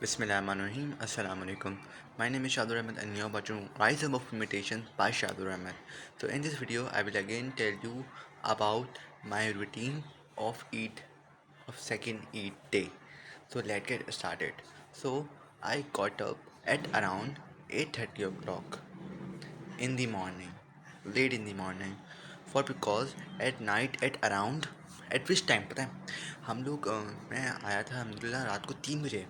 Bismillahirrahmanirrahim. Assalamu alaikum. My name is Shadur Ahmed and you're watching Rise Above Imitation by Shadur Ahmed. So in this video, I will again tell you about my routine of second Eid day. So let's get started. So I got up at around 8:30 o'clock in the morning, late in the morning, for because at night at around at which time पता है हम लोग मैं आया था अल्हम्दुलिल्लाह रात को 3 बजे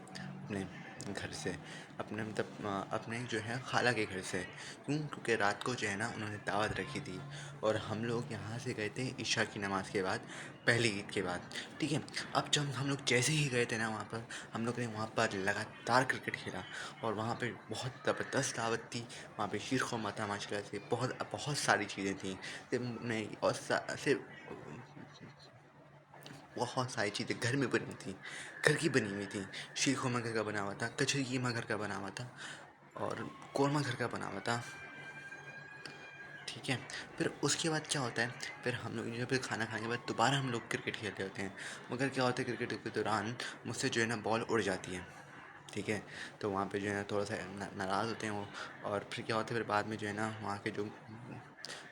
अपने घर से अपने मतलब अपने जो है खाला के घर से क्योंकि रात को जो है ना उन्होंने दावत रखी थी और हम लोग यहाँ से गए थे इशा की नमाज़ के बाद पहली ईद के बाद। ठीक है, अब जब हम लोग जैसे ही गए थे ना वहाँ पर हम लोग ने वहाँ पर लगातार क्रिकेट खेला और वहाँ पे बहुत ज़बरदस्त दावत थी। वहाँ पे शीर खुरमा था माशाल्लाह से, बहुत बहुत सारी चीज़ें थी सिर्फ नहीं और सिर्फ बहुत सारी चीज़ें घर में बनी थी, घर की बनी हुई थी। शीर खुरमा घर का बना हुआ था, कचरी कीमा घर का बना हुआ था और कौरमा घर का बना हुआ था। ठीक है, फिर उसके बाद क्या होता है, फिर हम लोग जो फिर खाना खाने के बाद दोबारा हम लोग क्रिकेट खेलते होते हैं। मगर क्या होता है क्रिकेट के दौरान मुझसे जो है ना बॉल उड़ जाती है। ठीक है, तो वहाँ पे जो है ना थोड़ा सा नाराज़ होते हैं वो। और फिर क्या होता है, फिर बाद में जो है ना वहाँ के जो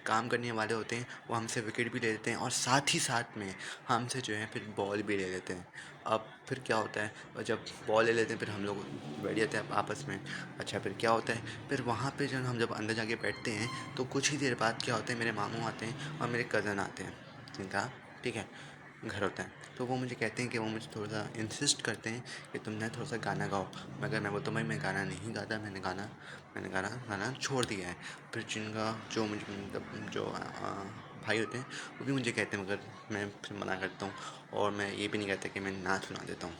काम करने वाले होते हैं वो हमसे विकेट भी ले लेते हैं और साथ ही साथ में हमसे जो है फिर बॉल भी ले लेते हैं। अब फिर क्या होता है, और जब बॉल ले लेते हैं फिर हम लोग बैठ जाते हैं आपस में। अच्छा, फिर क्या होता है, फिर वहाँ पे जब अंदर जाके बैठते हैं तो कुछ ही देर बाद क्या होता है, मेरे मामू आते हैं और मेरे कज़न आते हैं जिनका ठीक है घर होता है। तो वो मुझे कहते हैं कि वो मुझे थोड़ा सा इंसिस्ट करते हैं कि तुम ना थोड़ा सा गाना गाओ। मगर मैं बोलता हूँ भाई मैं गाना नहीं गाता, मैंने गाना गाना छोड़ दिया है। फिर जिनका जो मुझे मतलब जो भाई होते हैं वो भी मुझे कहते हैं, मगर मैं फिर मना करता हूँ और मैं ये भी नहीं कहता कि मैं नाच सुना देता हूँ,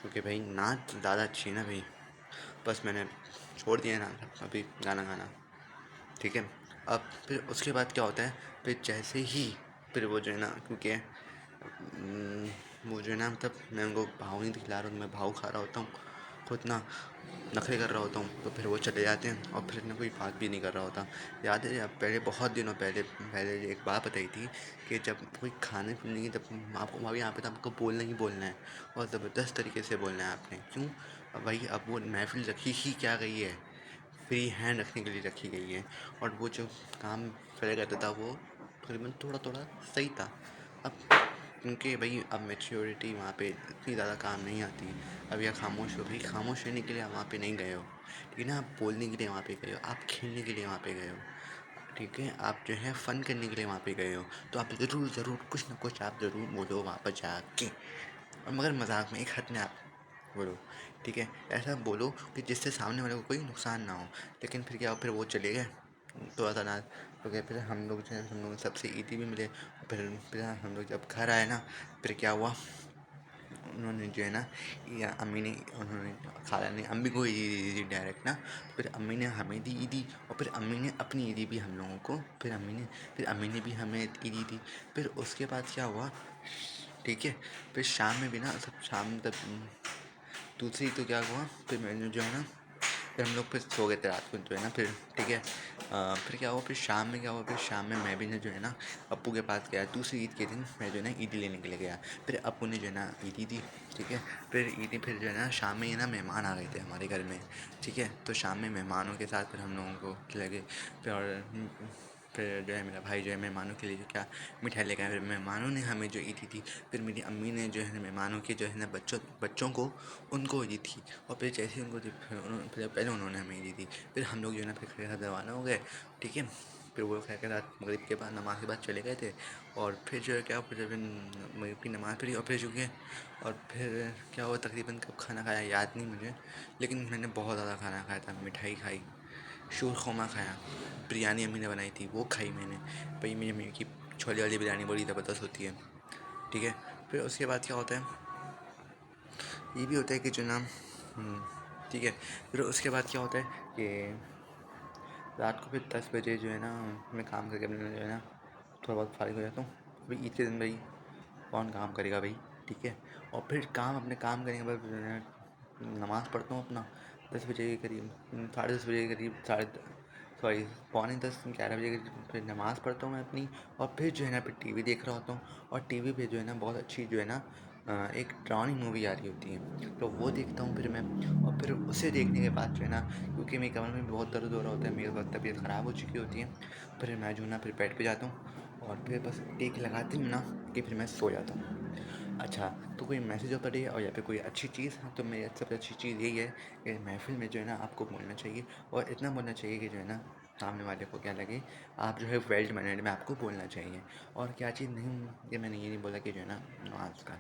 क्योंकि भाई नाच ज़्यादा अच्छी है ना भाई। बस मैंने छोड़ दिया है ना अभी गाना गाना। ठीक है, अब फिर उसके बाद क्या होता है, फिर जैसे ही फिर वो जो है ना क्योंकि वो जो है ना मतलब मैं उनको भाव नहीं दिखला रहा हूँ, मैं भाव खा रहा होता हूँ खुद ना, नखरे कर रहा होता हूँ। तो फिर वो चले जाते हैं और फिर ना कोई बात भी नहीं कर रहा होता। याद है अब पहले बहुत दिनों पहले पहले एक बात बताई थी कि जब कोई खाने पीने की तब आपको अभी यहाँ पे तो आपको बोलना ही बोलना है और ज़बरदस्त तरीके से बोलना है आपने। क्यों, अब भाई अब वो महफिल रखी ही क्या गई है, फ्री हैंड रखने के लिए रखी गई है। और वो जो काम करा करता था वो तकरीबन थोड़ा थोड़ा सही था। अब क्योंकि भाई अब मैच्योरिटी वहाँ पे इतनी ज़्यादा काम नहीं आती। अब या खामोश हो भाई, खामोश रहने के लिए आप वहाँ पे नहीं गए हो, ठीक है ना, आप बोलने के लिए वहाँ पे गए हो, आप खेलने के लिए वहाँ पे गए हो। ठीक है, आप जो है फ़न करने के लिए वहाँ पे गए हो, तो आप ज़रूर ज़रूर कुछ ना कुछ आप ज़रूर बोलो वहाँ पर जाके। और मगर मजाक में एक हद में आप बोलो। ठीक है, ऐसा बोलो कि जिससे सामने वाले को कोई नुकसान ना हो। लेकिन फिर क्या, फिर वो चले गए थोड़ा सा ना, तो क्या फिर हम लोग जो है हम लोग सबसे ईदी भी मिले। फिर हम लोग जब घर आए ना, फिर क्या हुआ, उन्होंने जो है ना या अम्मी ने उन्होंने खाला ने अम्मी को ईदी दी थी डायरेक्ट ना। फिर अम्मी ने हमें दी ईदी और फिर अम्मी ने अपनी ईदी भी हम लोगों को, फिर अम्मी ने भी हमें ईदी दी। फिर उसके बाद क्या हुआ, ठीक है, फिर शाम में भी ना सब शाम तक दूसरी तो क्या हुआ, फिर मैंने जो है ना फिर हम लोग फिर सो गए थे रात को जो है ना फिर। ठीक है, फिर क्या हुआ, फिर शाम में क्या हुआ, फिर शाम में मैं भी ना जो है ना अप्पू के पास गया। दूसरी ईद के दिन मैं जो है ना ईदी लेने के लिए गया। फिर अप्पू ने जो है ना ईदी दी। ठीक है, फिर जो है ना शाम में ये ना मेहमान आ गए थे हमारे घर में। ठीक है, तो शाम में मेहमानों के साथ फिर हम लोगों को खिलाए। फिर और फिर जो है मेरा भाई जो है मेहमानों के लिए जो क्या मिठाई लेकर आया। फिर मेहमानों ने हमें जो ईदी दी, फिर मेरी अम्मी ने जो है मेहमानों के जो है ना बच्चों को उनको दी थी। और फिर जैसे ही उनको दी फिर पहले उन्होंने हमें दी थी। फिर हम लोग जो है ना फिर खैर रवाना हो गए। ठीक है, फिर वो खैर के रात मगरिब के बाद नमाज के बाद चले गए थे। और फिर जो है क्या, फिर जब मगरिब की नमाज़ पढ़ी और फिर जो है और फिर क्या हुआ, तकरीबन कब खाना खाया याद नहीं मुझे, लेकिन मैंने बहुत ज़्यादा खाना खाया था। मिठाई खाई, शीरखुरमा खाया, बिरयानी अम्मी ने बनाई थी वो खाई मैंने। भाई मेरी अम्मी की छोले वाली बिरयानी बड़ी ज़बरदस्त होती है। ठीक है, फिर उसके बाद क्या होता है, ये भी होता है कि जो ना ठीक है, फिर उसके बाद क्या होता है कि रात को फिर 10 बजे जो है ना मैं काम करके अपने जो है ना थोड़ा बहुत फारिग हो जाता हूँ। अभी ईद के दिन भाई कौन काम करेगा भाई। ठीक है, और फिर अपने काम करने के बाद जो है नमाज़ पढ़ता हूँ अपना 10 बजे के करीब, 10:30 बजे के करीब, साढ़े सॉरी पौने 10 11 बजे के करीब फिर नमाज़ पढ़ता हूँ मैं अपनी। और फिर जो है ना फिर टीवी देख रहा होता हूँ। और टीवी पे जो है ना बहुत अच्छी जो है ना एक डरावनी मूवी आ रही होती है, तो वो देखता हूँ फिर मैं। और फिर उसे देखने के बाद जो है ना, क्योंकि मेरी कमर में बहुत दर्द हो रहा होता है, मेरी बहुत तबीयत ख़राब हो चुकी होती है, फिर मैं जो है ना फिर बेड पे जाता हूँ और फिर बस टेक लगाती हूँ ना कि फिर मैं सो जाता हूँ। अच्छा, तो कोई मैसेज ऑफ द डे और या फिर कोई अच्छी चीज़, तो मेरी सबसे अच्छी चीज़ यही है कि महफ़िल में जो है ना आपको बोलना चाहिए, और इतना बोलना चाहिए कि जो है ना सामने वाले को क्या लगे। आप जो है वेल मैनर्ड में आपको बोलना चाहिए। और क्या चीज़ नहीं, ये मैंने ये नहीं बोला कि जो है ना नमाज़ का,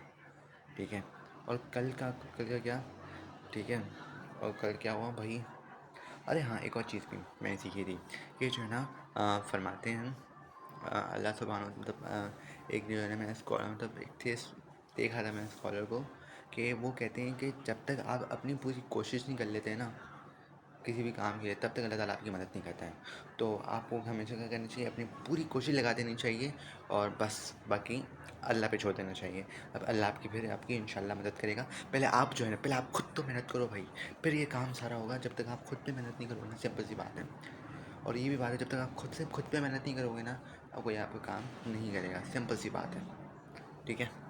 ठीक है। और कल का क्या, ठीक है। और कल क्या हुआ भाई, अरे हाँ, एक और चीज़ भी मैंने सीखी थी कि जो है ना फरमाते हैं अल्लाह सुब्हानहू मतलब एक जो है ना मैंने स्कॉलर मतलब एक थे, देखा था मैंने स्कॉलर को, कि वो कहते हैं कि जब तक आप अपनी पूरी कोशिश नहीं कर लेते हैं ना किसी भी काम के लिए, तब तक अल्लाह ताला आपकी मदद नहीं करता है। तो आपको हमेशा क्या करनी चाहिए, अपनी पूरी कोशिश लगा देनी चाहिए, और बस बाकी अल्लाह पे छोड़ देना चाहिए। अब अल्लाह आपकी फिर आपकी इंशाल्लाह मदद करेगा। पहले आप जो है ना, पहले आप खुद तो मेहनत करो भाई, फिर ये काम सारा होगा। जब तक आप खुद पे मेहनत नहीं करोगे ना, सिंपल सी बात है। और ये भी बात है, जब तक आप खुद पे मेहनत नहीं करोगे ना, अब कोई आपका काम नहीं करेगा, सिंपल सी बात है, ठीक है।